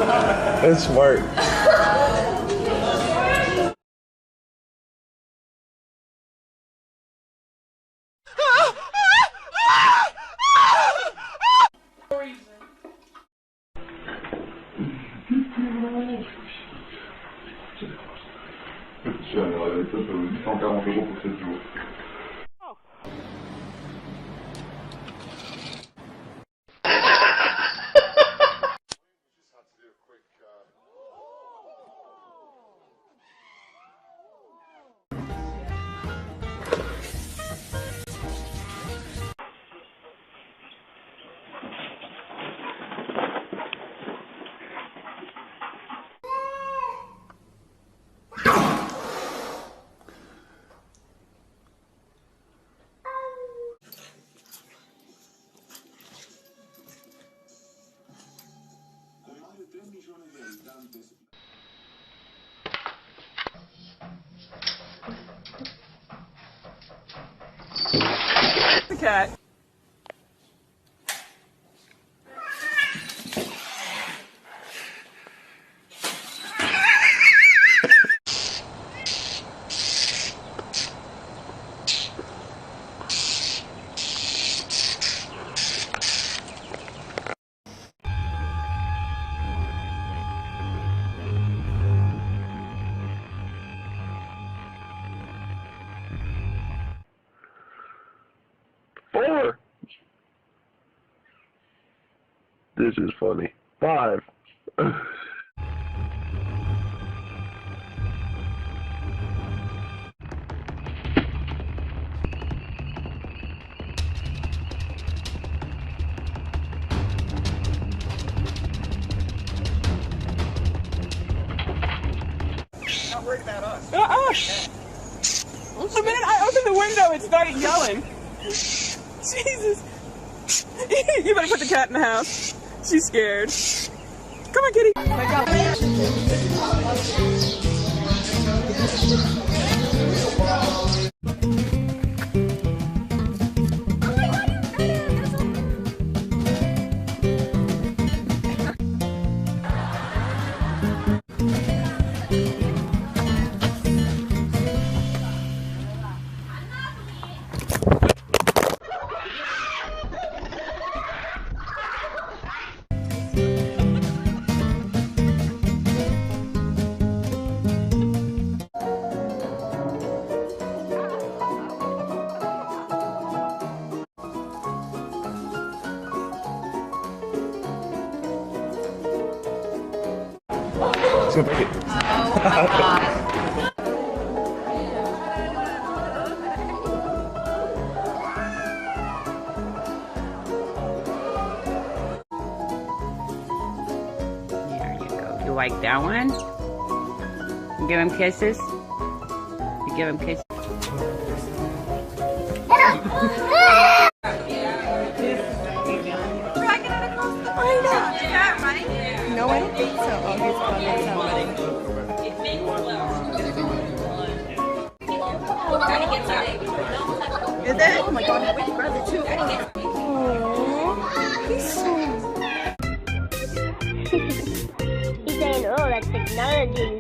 That's smart. Je suis allé avec ça, ça vaut 140 € pour 7 jours. The cat. Four. This is funny. 5. Not worried about us. The minute I opened the window, it started yelling. Jesus. You better put the cat in the house. She's scared. Come on, kitty. She's gonna break it. Oh my god. There you go. You like that one? You give him kisses? You give him kisses? No, I don't think so. Oh, he's calling somebody. Is that? Oh my god, wait to grab it too. Aww, he's so... He's saying, oh, that's technology.